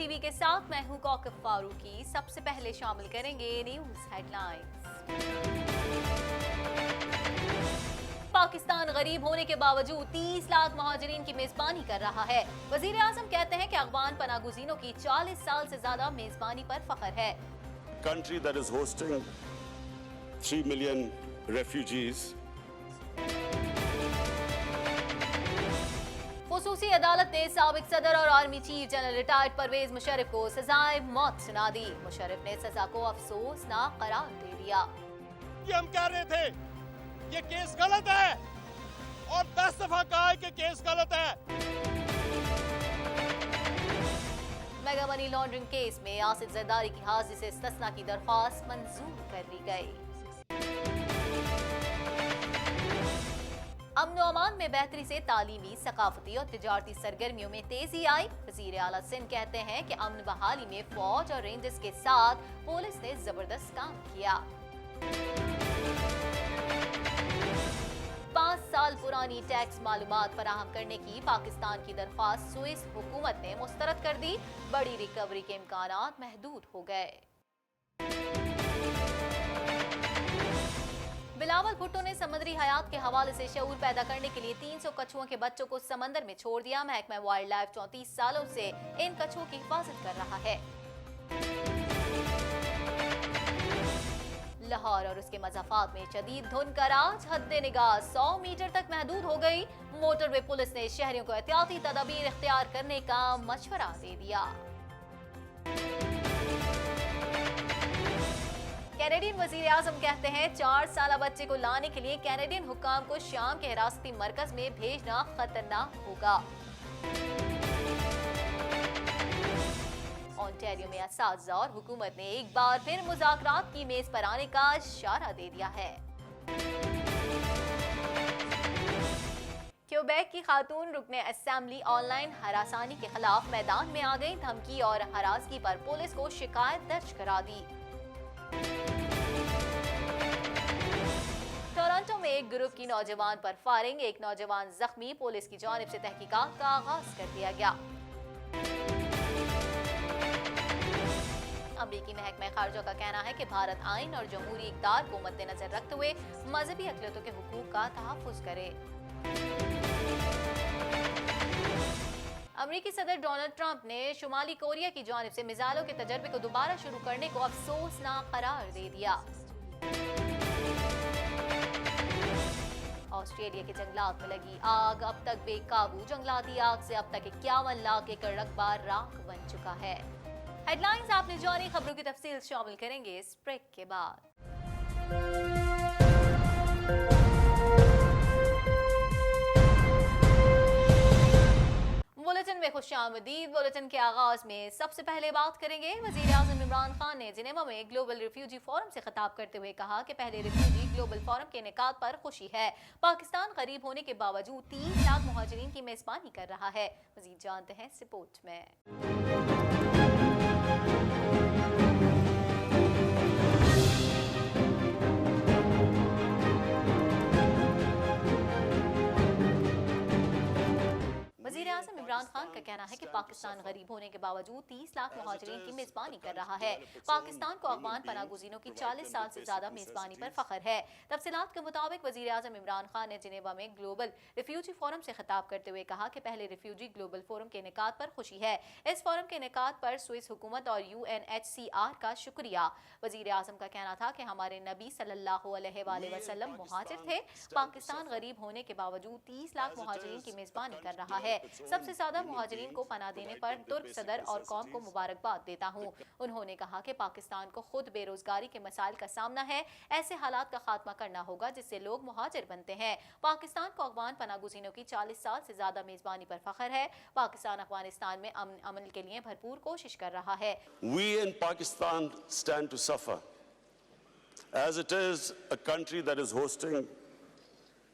T V کے ساتھ میں ہوں کوکب فاروقی۔ سب سے پہلے شامل کریں گے نیوز ہیڈ لائنز۔ پاکستان غریب ہونے کے باوجود 30 لاکھ مہاجرین کی میزبانی کر رہا ہے۔ وزیر اعظم کہتے ہیں کہ افغان پناہ گزینوں کی 40 سال سے زیادہ میزبانی پر فخر ہے۔ Country that is hosting 3 million refugees. خصوصی عدالت نے سابق صدر اور army chief general retired Pervez Musharraf کو سزائے موت سنا دی۔ مشرف نے سزا کو افسوسناک قرار دے دیا۔ یہ ہم کہہ رہے تھے یہ کیس غلط ہے اور 10 دفعہ کہا ہے کہ کیس غلط ہے۔ میگا منی لانڈرنگ کیس میں آصف زرداری کی حاضری سے استثناء کی درخواست منظور کر لی گئی۔ امن و امان میں بہتری سے تعلیمی، ثقافتی اور تجارتی سرگرمیوں میں تیزی آئی۔ وزیر اعلیٰ سندھ کہتے ہیں کہ امن بحالی میں فوج اور رینجرز کے ساتھ پولیس نے زبردست کام کیا۔ 5 سال پرانی ٹیکس معلومات فراہم کرنے کی پاکستان کی درخواست سوئس حکومت نے مسترد کر دی۔ بڑی ریکوری کے امکانات محدود ہو گئے۔ بلاول بھٹو نے سمندری حیات کے حوالے سے شعور پیدا کرنے کے لیے 300 کچھوؤں کے بچوں کو سمندر میں چھوڑ دیا۔ محکمہ وائلڈ لائف 34 سالوں سے ان کچھوؤں کی حفاظت کر رہا ہے۔ لاہور اور اس کے مضافات میں شدید دھند کا راج، حد نگاہ 100 میٹر تک محدود ہو گئی۔ موٹر وے پولیس نے شہریوں کو احتیاطی تدابیر اختیار کرنے کا مشورہ دے دیا۔ کینیڈین وزیر اعظم کہتے ہیں 4 سالہ بچے کو لانے کے لیے کینیڈین حکام کو شام کے حراستی مرکز میں بھیجنا خطرناک ہوگا۔ اونٹیریو میں اساتذہ اور حکومت نے ایک بار پھر مذاکرات کی میز پر آنے کا اشارہ دے دیا ہے۔ کیوبیک کی خاتون رکن اسمبلی آن لائن ہراسانی کے خلاف میدان میں آ گئی۔ دھمکی اور ہراسگی پر پولیس کو شکایت درج کرا دی۔ ٹورنٹو میں ایک گروپ کی نوجوان پر فائرنگ، ایک نوجوان زخمی۔ پولیس کی جانب سے تحقیقات کا آغاز کر دیا گیا۔ امریکی محکمہ خارجہ کا کہنا ہے کہ بھارت آئین اور جمہوری اقدار کو مد نظر رکھتے ہوئے مذہبی اقلیتوں کے حقوق کا تحفظ کرے۔ امریکی صدر ڈونلڈ ٹرمپ نے شمالی کوریا کی جانب سے میزائلوں کے تجربے کو دوبارہ شروع کرنے کو افسوسناک قرار دے دیا۔ آسٹریلیا کے جنگلات میں لگی آگ، اب تک بے قابو۔ جنگلاتی آگ سے اب تک 51 لاکھ ایکڑ رقبہ راکھ بن چکا ہے۔ ہیڈ لائنز آپ نے جانی، خبروں کی تفصیل شامل کریں گے اس بریک کے بعد۔ بلیٹن میں خوش آمدید۔ بلیٹن کے آغاز میں سب سے پہلے بات کریں گے وزیر اعظم عمران خان نے جنیوا میں گلوبل ریفیوجی فورم سے خطاب کرتے ہوئے کہا کہ پہلے ریفیوجی گلوبل فورم کے انعقاد پر خوشی ہے۔ پاکستان غریب ہونے کے باوجود 30 لاکھ مہاجرین کی میزبانی کر رہا ہے۔ مزید جانتے ہیں رپورٹ میں۔ وزیر اعظم عمران خان کا کہنا ہے کہ پاکستان غریب ہونے کے باوجود 30 لاکھ مہاجرین کی میزبانی کر رہا ہے۔ پاکستان کو افغان پناہ گزینوں کی 40 سال سے زیادہ میزبانی پر فخر ہے۔ تفصیلات کے مطابق وزیر اعظم عمران خان نے جنیوا میں گلوبل ریفیوجی فورم سے خطاب کرتے ہوئے کہا کہ پہلے ریفیوجی گلوبل فورم کے انعقاد پر خوشی ہے۔ اس فورم کے انعقاد پر سوئس حکومت اور UNHCR کا شکریہ۔ وزیر اعظم کا کہنا تھا کہ ہمارے نبی صلی اللہ علیہ وآلہ وسلم مہاجر تھے۔ پاکستان غریب ہونے کے باوجود 30 لاکھ مہاجرین کی میزبانی کر رہا ہے۔ سب سے زیادہ مہاجرین کو پناہ دینے پر ترک صدر اور قوم کو مبارکباد دیتا ہوں۔ انہوں نے کہا کہ پاکستان کو خود بے روزگاری کے مسائل کا سامنا ہے۔ ایسے حالات کا خاتمہ کرنا ہوگا جس سے لوگ مہاجر بنتے ہیں۔ پاکستان کو افغان پناہ گزینوں کی 40 سال سے زیادہ میزبانی پر فخر ہے۔ پاکستان افغانستان میں امن کے لیے بھرپور کوشش کر رہا ہے۔ We in Pakistan stand to suffer, as it is a country that is hosting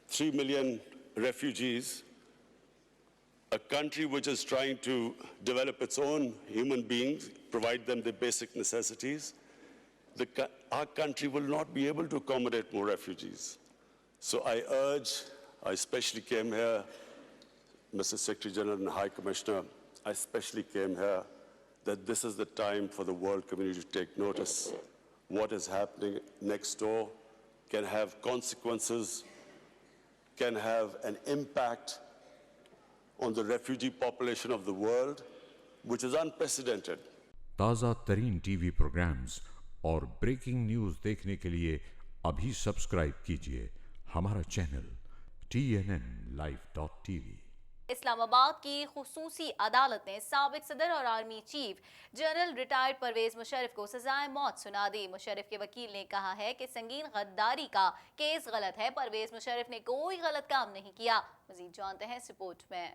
3 million refugees, a country which is trying to develop its own human beings, provide them the basic necessities. Our country will not be able to accommodate more refugees. So I especially came here, Mr. Secretary General and High Commissioner, I especially came here that this is the time for the world community to take notice. What is happening next door can have consequences, can have an impact on the refugee population of the world, which is unprecedented. ताज़ा तरीन TV programmes और breaking news देखने के लिए अभी subscribe कीजिए हमारा channel TNNlive.tv। Islamabad की खुसूसी अदालत ने साबिक सदर और army chief general retired Pervez Musharraf को सजाए मौत सुना दी। मुशर्रफ के वकील ने कहा है कि संगीन गद्दारी का केस गलत है, परवेज मुशर्रफ ने कोई गलत काम नहीं किया। मजीद जानते हैं इस रिपोर्ट में।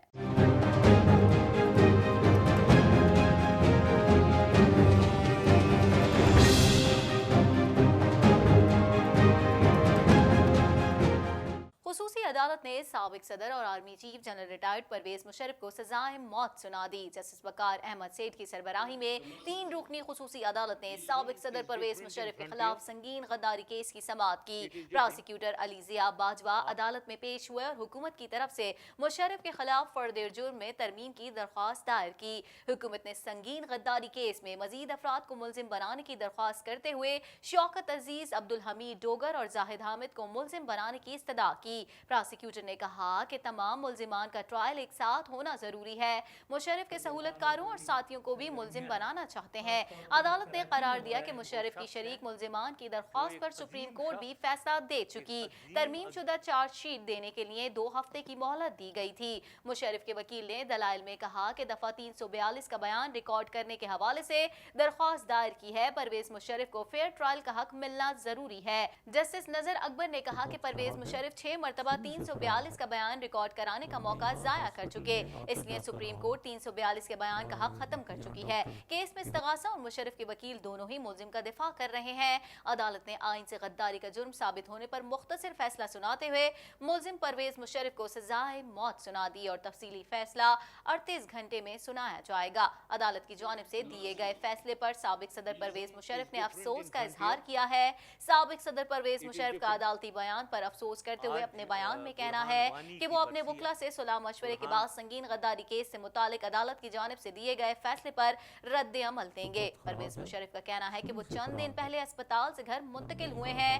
खुसूसी अदालत ने साबिक सदर और army chief general retired Pervez Musharraf को सजाए मौत सुना दी। जस्टिस वकार अहमद सेठ की सरबराही में 3 रुकनी खुसूसी अदालत ने साबिक सदर परवेज मुशर्रफ के खिलाफ संगीन गद्दारी केस की समाअत की। प्रोसिक्यूटर अली जिया बाजवा अदालत में पेश हुए और हुकूमत की तरफ से मुशर्रफ के खिलाफ फर्द जुर्म में तरमीम की दरख्वास्त दायर की। हुकूमत ने संगीन गद्दारी केस में मजीद अफराद को मुलजिम बनाने की दरख्वास्त करते हुए शौकत अजीज, अब्दुल हमीद डोगर और जाहिद हामिद को मुलजिम बनाने की इस्तदा की। प्रोसिक्यूटर ने कहा कि तमाम मुलजिमान का ट्रायल एक साथ होना जरूरी है। मुशर्रफ के सहूलतकारों और साथियों को भी मुलजिम बनाना चाहते हैं। अदालत ने करार दिया कि मुशर्रफ की शरीक मुलजिमान की दरख्वास्त पर सुप्रीम कोर्ट भी फैसला दे चुकी। तरमीम शुदा चार्जशीट देने के लिए 2 हफ्ते की मोहलत दी गई थी। मुशर्रफ के वकील ने दलाइल में कहा कि दफा 342 का बयान रिकॉर्ड करने के हवाले से दरख्वास्त दायर की है। परवेज मुशर्रफ को फेयर ट्रायल का हक मिलना जरूरी है। जस्टिस नजर अकबर ने कहा कि परवेज मुशर्रफ 6 मरतबा 342 का बयान रिकॉर्ड कराने का मौका जाया कर चुके, इसलिए सुप्रीम कोर्ट 342 के बयान का हक खत्म कर चुकी है। केस में इस्तगासा और मुशर्रफ के वकील दोनों ही मुलजिम का दिफा कर रहे हैं। अदालत ने आइन से गद्दारी का जुर्म साबित होने पर मुख्तसर फैसला सुनाते हुए मुलजिम परवेज मुशर्रफ को सजाए मौत सुना दी और तफसीली फैसला 38 घंटे में सुनाया जाएगा। अदालत की जानिब से दिए गए फैसले पर साबिक सदर परवेज मुशर्रफ ने अफसोस का इजहार किया है। साबिक सदर परवेज मुशर्रफ का अदालती बयान पर अफसोस करते हुए अपने बयान में कहना है कि वो अपने वकला से सुलह मशवरे के बाद संगीन गद्दारी केस से मुतालिक अदालत की जानिब से दिए गए फैसले पर रद्द अमल देंगे। परवेज मुशर्रफ का कहना है कि वो चंद दिन पहले अस्पताल से घर मुंतकिल हुए हैं।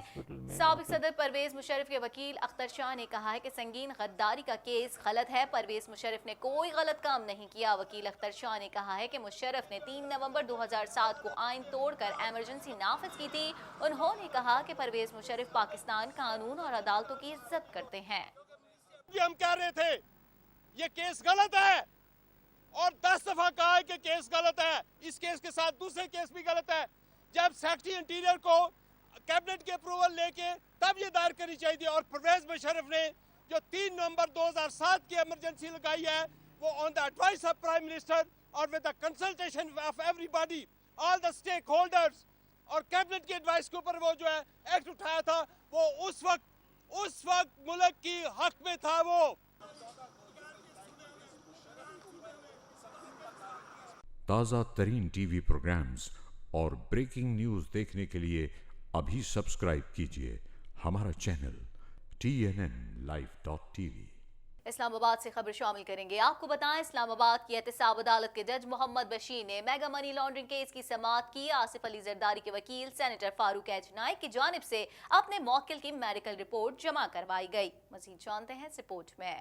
साबिक सदर परवेज मुशर्रफ के वकील अख्तर शाह ने कहा है कि संगीन गद्दारी का केस गलत है, परवेज मुशर्रफ ने कोई गलत काम नहीं किया। वकील अख्तर शाह ने कहा है कि मुशर्रफ ने 3 नवंबर 2007 को आइन तोड़कर एमरजेंसी नाफिज की थी। उन्होंने कहा कि परवेज मुशर्रफ पाकिस्तान, कानून और अदालतों की इज्जत करते हैं। हम कह रहे थे ये केस गलत है और 10 दफा कहा है कि केस गलत है। इस केस के साथ दूसरे केस भी गलत है। जब सेक्रेटरी इंटीरियर को कैबिनेट के अप्रूवल लेके तब ये दायर करनी चाहिए थी और परवेज मुशर्रफ ने जो 3 नवंबर 2007 की इमरजेंसी लगाई है वो on the advice of prime minister और with the consultation of everybody, all the stakeholders और कैबिनेट की एडवाइस के ऊपर वो जो है एक्ट उठाया था, वो उस वक्त मुल्क की हक में था। वो ताज़ा तरीन टीवी प्रोग्राम्स और ब्रेकिंग न्यूज़ देखने के लिए अभी सब्सक्राइब कीजिए हमारा चैनल TNNlive.tv। इस्लामाबाद से खबर शामिल करेंगे। आपको बताएं, इस्लामाबाद की एहतसाब अदालत के जज मोहम्मद बशीर ने मेगा मनी लॉन्ड्रिंग केस की समाअत की। आसिफ अली जरदारी के वकील सेनेटर फारूक एच नाइक की जानिब से अपने मौकिल की मेडिकल रिपोर्ट जमा करवाई गई। मजीद जानते हैं इस रिपोर्ट में।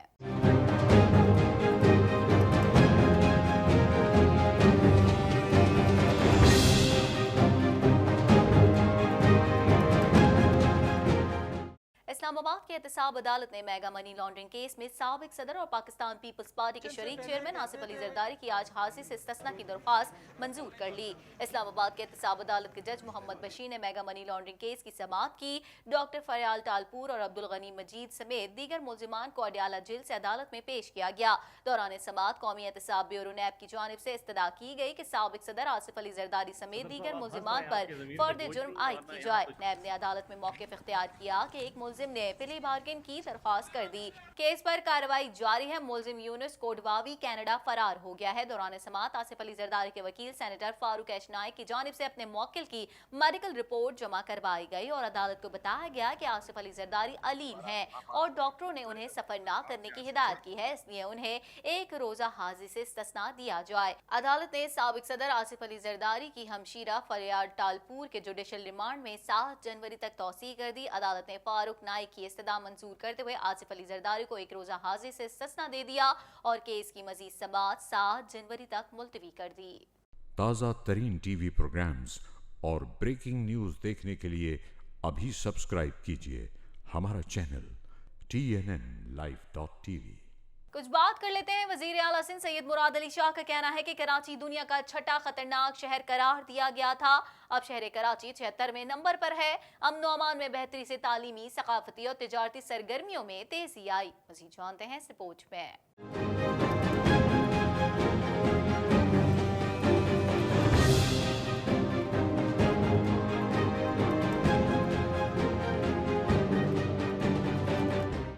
इस्लामाबाद की एहतसाब अदालत ने मेगा मनी लॉन्ड्रिंग केस में साबिक सदर और पाकिस्तान पीपल्स पार्टी के शरीक चेयरमैन आसिफ अली जरदारी की आज हाजिरी से इस्तिस्ना की दरख्वास्त मंजूर कर ली। इस्लामाबाद के एहतसाब अदालत के जज मोहम्मद बशीर ने मेगा मनी लॉन्ड्रिंग केस की समाअत की। डॉक्टर फरियाल टालपुर और अब्दुल गनी मजीद समेत दीगर मुलजिमान को अडियाला जेल से अदालत में पेश किया गया। दौरान समाअत कौमी एहतसाब ब्यूरो नैब की जानिब से इस्तदा की गई कि साबिक सदर आसिफ अली जरदारी समेत दीगर मुलजिमान पर फर्द जुर्म आयद की जाए। नैब ने अदालत में मौक़िफ़ इख्तियार किया कि एक मुलजिम ने प्ली बार्गेन की दरख्वास्त कर दी। केस पर कार्रवाई जारी है। मुलजिम यूनुस कोटवावी कनाडा फरार हो गया है। दौरान समाअत आसिफ अली जरदारी के वकील सेनेटर फारूक एच नाइक की जानिब से अपने मुवक्किल की मेडिकल रिपोर्ट जमा करवाई गई और अदालत को बताया गया कि आसिफ अली जरदारी अलीम हैं और डॉक्टरों ने उन्हें सफर न करने की हिदायत की है, इसलिए उन्हें एक रोजा हाजिरी से इस्तिस्ना दिया जाए। अदालत ने साबिक सदर आसिफ अली जरदारी की हमशीरा फरियाद टालपुर के जुडिशल रिमांड में 7 जनवरी तक तौसी कर दी। अदालत ने फारूक नाइक की इस्तदा मंजूर करते हुए आसिफ अली जरदारी को एक रोजा हाजिरी से इस्तिस्ना दे दिया और केस की मजीद समाअत 7 जनवरी तक मुलतवी कर दी। ताज़ा तरीन टीवी प्रोग्राम्स और ब्रेकिंग न्यूज़ देखने के लिए अभी सब्सक्राइब कीजिए हमारा चैनल TNNlive.tv। कुछ बात कर लेते हैं। वजीर आला सिंध सैयद मुराद अली शाह का कहना है कि कराची दुनिया का छठा खतरनाक शहर करार दिया गया था। अब शहर कराची 76वें नंबर पर है। अमन व अमान में बेहतरी से तालीमी, सकाफती और तिजारती सरगर्मियों में तेजी आई। मज़ीद जानते हैं इस रिपोर्ट में।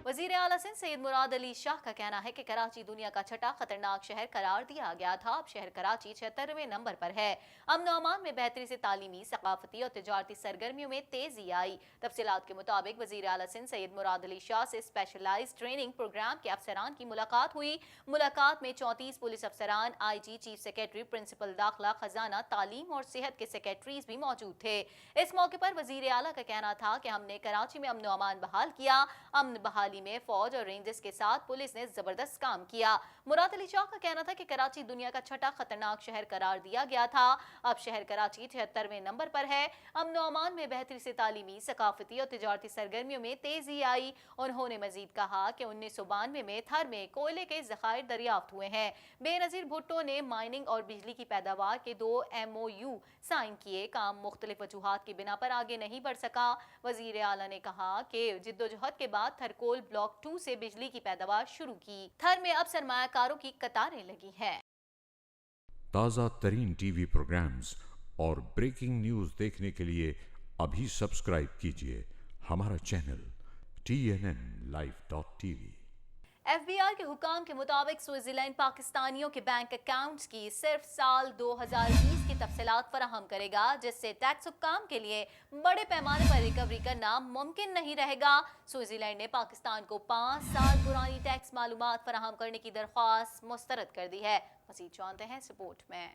वज़ीर आला सिंध सैयद मुराद अली शाह का कहना है कि कराची दुनिया का छठा खतरनाक शहर करार दिया गया था। अब शहर कराची 76वें नंबर पर है। अमन व अमान में बेहतरी से तालीमी, सकाफती और तिजारती सरगर्मियों में तेजी आई। तफसीलात के मुताबिक वज़ीर आला सिंध सैयद मुराद अली शाह से स्पेशलाइज्ड ट्रेनिंग प्रोग्राम के अफसरान की मुलाकात हुई। मुलाकात में 34 पुलिस अफसरान, IG, चीफ सेक्रेटरी, प्रिंसिपल दाखिला, खजाना, तालीम और सेहत के सेक्रेटरीज भी मौजूद थे। इस मौके पर वज़ीर आला का कहना था कि हमने कराची में अमन व अमान बहाल किया। अमन बहाली में फौज और रेंजर्स के साथ पुलिस ने जबरदस्त काम किया। मुराद अली शाह का कहना था कि कराची दुनिया का छठा खतरनाक शहर करार दिया गया था। अब शहर कराची 76वें नंबर पर है। अमन व अमान में बेहतरी से तालीमी, सकाफती और तिजारती सरगर्मियों में तेजी आई। उन्होंने मजीद कहा कि 1992 में थर में कोयले के ज़खायर दरियाफ्त हुए हैं। बेनज़ीर भुट्टो ने माइनिंग और बिजली की पैदावार के 2 MOU साइन किए। काम मुख्तलिफ वजूहात की बिना पर आगे नहीं बढ़ सका। वज़ीर आला ने कहा कि जिद्दोजहद के बाद थरकोल ब्लॉक 2 से बिजली की पैदावार शुरू की। थर में अब सरमायाकारों की कतारें लगी हैं। ताज़ा तरीन टीवी प्रोग्राम्स और ब्रेकिंग न्यूज़ देखने के लिए अभी सब्सक्राइब कीजिए हमारा चैनल TNNlive.tv। FBI के हुकाम के मुताबिक स्विट्जरलैंड पाकिस्तानियों के बैंक अकाउंट्स की सिर्फ साल 2020 की तफसीलात फराहम करेगा, जिससे टैक्स हुक्काम के लिए बड़े पैमाने पर रिकवरी करना मुमकिन नहीं रहेगा। स्विट्जरलैंड ने पाकिस्तान को 5 साल पुरानी टैक्स मालूमात फराहम करने की दरख्वास्त मुस्तरद कर दी है। मज़ीद जानते हैं इस रिपोर्ट में।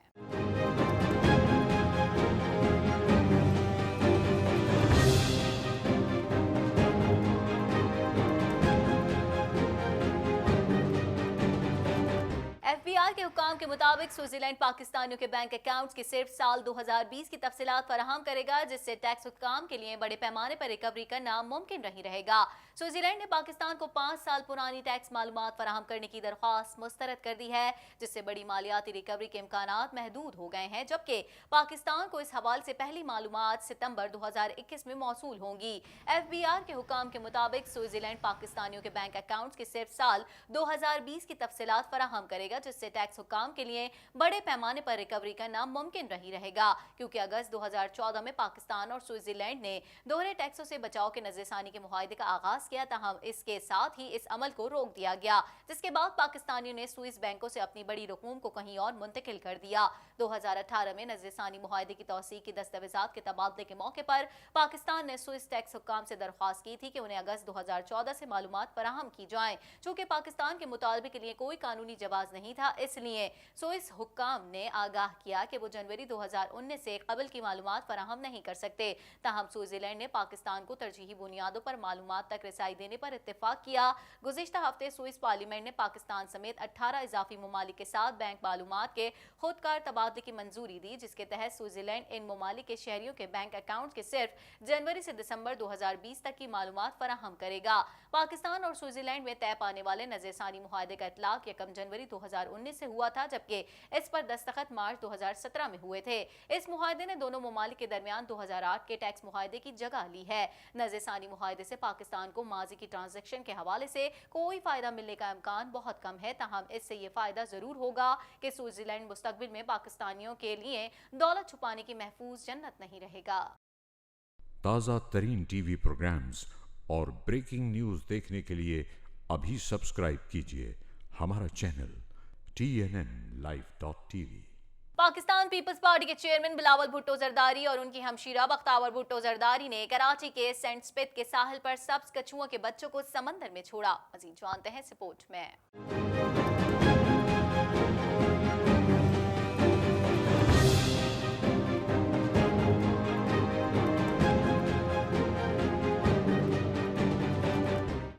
FBI के हुकाम के मुताबिक स्विट्जरलैंड पाकिस्तानियों के बैंक अकाउंट्स की सिर्फ साल 2020 की तफसीलात फराहम करेगा, जिससे टैक्स हुक्काम के लिए बड़े पैमाने पर रिकवरी करना मुमकिन नहीं रहेगा। स्विट्जरलैंड ने पाकिस्तान को 5 साल पुरानी टैक्स मालूमात फराहम करने की दरख्वास्त मुस्तरद कर दी है, जिससे बड़ी मालियाती रिकवरी के इम्कानात महदूद हो गए हैं, जबकि पाकिस्तान को इस हवाले से पहली मालूमात सितंबर 2021 में मौसूल होंगी। FBI के हुकाम के मुताबिक स्विट्जरलैंड पाकिस्तानियों के बैंक अकाउंट्स की सिर्फ साल 2020 की तफसीलात फराहम करेगा, जिससे टैक्स हुक्काम के लिए बड़े पैमाने पर रिकवरी करना मुमकिन नहीं रहेगा, क्योंकि अगस्त 2014 में पाकिस्तान और स्विट्जरलैंड ने दोहरे टैक्सों से बचाव के नजरसानी के मुआहदे का आगाज किया। ताहम इसके साथ ही इस अमल को रोक दिया गया, जिसके बाद पाकिस्तानियों ने स्विस बैंकों से अपनी बड़ी रकूम को कहीं और मुंतकिल कर दिया। 2018 में नजरसानी मुआहदे की तौसीक की दस्तावेजात के तबादले के मौके पर पाकिस्तान ने स्विस टैक्स हुक्काम से दरख्वास्त की थी कि उन्हें अगस्त 2014 से मालूमात फराहम की जाएं। चूंकि पाकिस्तान के मुतालबे के लिए कोई कानूनी जवाज नहीं था, इसलिए स्विस हुक्काम ने आगाह किया कि वो जनवरी 2019 से कबल की मालूमात फराहम नहीं कर सकते। ताहम स्विट्जरलैंड ने पाकिस्तान को तरजीही बुनियादों पर मालूमात तक रसाई देने पर इत्तेफाक किया। गुज़िश्ता हफ्ते स्विस पार्लियामेंट ने पाकिस्तान समेत 18 इजाफी ममालिक के साथ बैंक मालूमात के खुदकार तबादले की मंजूरी दी, जिसके तहत स्विट्जरलैंड इन ममालिक के शहरियों के बैंक अकाउंट के सिर्फ जनवरी से दिसंबर 2020 तक की मालूमात फराहम करेगा। पाकिस्तान और स्विट्जरलैंड में तय पाने वाले नजरसानी मुआहदे का इतलाक 1 जनवरी 2019 से हुआ था, जबकि इस पर दस्तखत मार्च 2017 में हुए थे। इस मुआहदे ने दोनों ममालिक के दरमियान 2008 के टैक्स मुआहदे की जगह ली है। नजरसानी मुआहदे से पाकिस्तान को माजी की ट्रांजैक्शन के हवाले से कोई फायदा मिलने का इम्कान बहुत कम है। ताहम इससे ये फायदा जरूर होगा कि स्विट्जरलैंड मुस्तकबिल में पाकिस्तानियों के लिए दौलत छुपाने की महफूज जन्नत नहीं रहेगा। ताज़ा तरीन टीवी प्रोग्राम्स और ब्रेकिंग न्यूज देखने के लिए अभी सब्सक्राइब कीजिए हमारा चैनल TNNlive.tv। पाकिस्तान पीपल्स पार्टी के चेयरमैन बिलावल भुट्टो जरदारी और उनकी हमशीरा बख्तावर भुट्टो जरदारी ने कराची के सेंट स्पिथ के साहिल पर सब्ज कछुओं के बच्चों को समंदर में छोड़ा। मजीद जानते हैं इस रिपोर्ट में।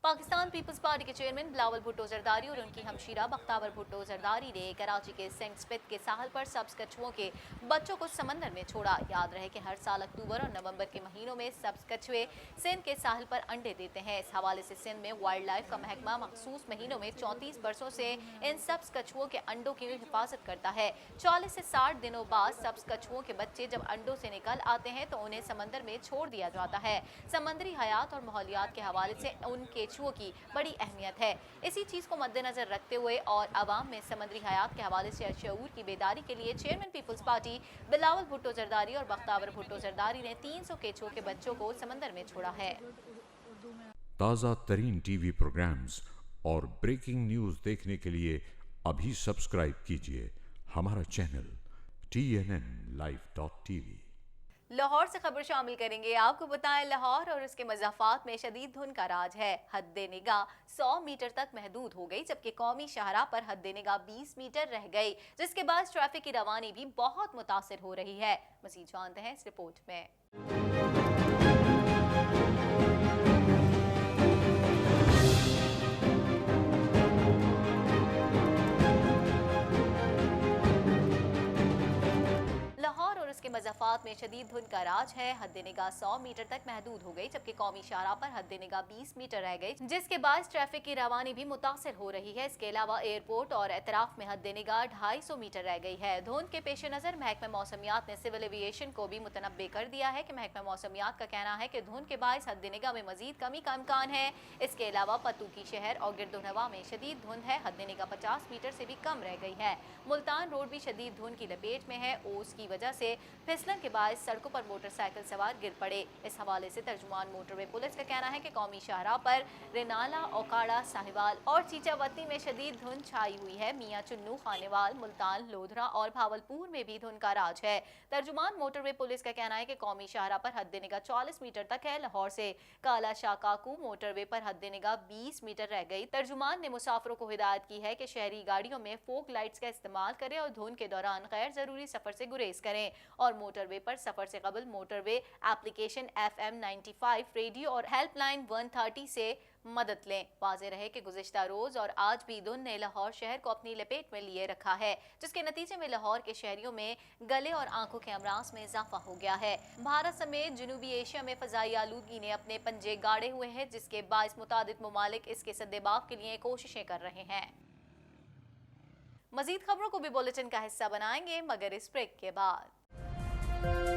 पाकिस्तान पीपल्स पार्टी के चेयरमैन बिलावल भुट्टो जरदारी और उनकी हमशीरा बख्तावर भुट्टो जरदारी ने कराची के सेंट स्पिथ के साहिल पर सब्ज कछुओं के बच्चों को समंदर में छोड़ा। याद रहे कि हर साल अक्टूबर और नवंबर के महीनों में सब्ज कछुए सिंध के साहिल पर अंडे देते हैं। इस हवाले से सिंध में वाइल्ड लाइफ का महकमा मखसूस महीनों में 34 बरसों से इन सब्ज कछुओं के अंडों की हिफाजत करता है। 40 से 60 दिनों बाद सब्ज कछुओं के बच्चे जब अंडों से निकल आते हैं तो उन्हें समंदर में छोड़ दिया जाता है। समंदरी हयात और माहौलियात के हवाले से उन केचुओं की बड़ी अहमियत है। इसी चीज को मद्देनजर रखते हुए और आवाम में समंदरी हयात के हवाले से शऊर की बेदारी के लिए चेयरमैन पीपल्स पार्टी बिलावल भुट्टो जरदारी और बख्तावर भुट्टो जरदारी ने 300 केचुओं के बच्चों को समंदर में छोड़ा है। ताज़ा तरीन टीवी प्रोग्राम्स और ब्रेकिंग न्यूज देखने के लिए अभी सब्सक्राइब कीजिए हमारा चैनल TNNlive.tv। लाहौर से खबर शामिल करेंगे। आपको बताएं लाहौर और उसके मज़ाफ़ात में शदीद धुंध का राज है। हद निगाह 100 मीटर तक महदूद हो गई, जबकि कौमी शाहराह पर हद निगाह 20 मीटर रह गई, जिसके बाद ट्रैफिक की रवानी भी बहुत मुतासिर हो रही है। मज़ीद जानते हैं इस रिपोर्ट में। लाहौर और उसके मज़ाफ़ात में शदीद धुंध का राज है। हद निगाह 100 मीटर तक महदूद हो गई, जबकि कौमी शाहराह पर हद निगाह 20 मीटर रह गई, जिसके बाद ट्रैफिक की रवानी भी मुतासिर हो रही है। इसके अलावा एयरपोर्ट और एतराफ में हद निगाह 250 मीटर रह गई है। धुंध के पेश नज़र महकमा मौसमियात ने सिविल एविएशन को भी मुतनब्बे कर दिया है कि महकमा मौसमियात का कहना है कि धुंध के बायस हद निगाह में मजीद कमी का इम्कान है। इसके अलावा पतूकी शहर और गिरदोनवा में शदीद धुंध है। हद निगाह 50 मीटर से भी कम रह गई है। मुल्तान रोड भी शदीद धुंध की लपेट में है। ओस की वजह से फिसलन के बाद सड़कों पर मोटरसाइकिल सवार गिर पड़े। इस हवाले से तर्जुमान मोटरवे पुलिस का कहना है कि कौमी शाहराह पर रेनाला, ओकाड़ा, साहिवाल और चीचावती में शदीद धुंध छाई हुई है। मियां चुन्नू, खानेवाल, मुल्तान, लोधरा और भावलपुर में भी धुंध का राज है। तर्जुमान मोटरवे पुलिस का कहना है कि कौमी शाहराह पर हद निगाह 40 मीटर तक है। लाहौर से काला शाकाकू मोटरवे पर हद निगाह 20 मीटर रह गई। तर्जुमान ने मुसाफिरों को हिदायत की है कि शहरी गाड़ियों में फोक लाइट्स का इस्तेमाल करें और धुंध के दौरान गैर जरूरी सफर से गुरेज करें और मोटरवे पर सफर से कबल मोटरवे एप्लीकेशन FM 95 रेडियो और हेल्पलाइन 130 से मदद लें। वाज़ेह रहे कि गुज़िश्ता रोज और आज भी धुंध ने लाहौर शहर को अपनी लपेट में लिए रखा है, जिसके नतीजे में लाहौर के शहरियों में गले और आंखों के अमराज में इजाफा हो गया है। भारत समेत जनूबी एशिया में फजाई आलूदगी ने अपने पंजे गाड़े हुए हैं, जिसके बाइस मुतादिद मुमालिक इसके सद्देबाब के लिए कोशिशें कर रहे हैं। मजीद खबरों को भी बुलेटिन का हिस्सा बनाएंगे, मगर इस ब्रेक के बाद।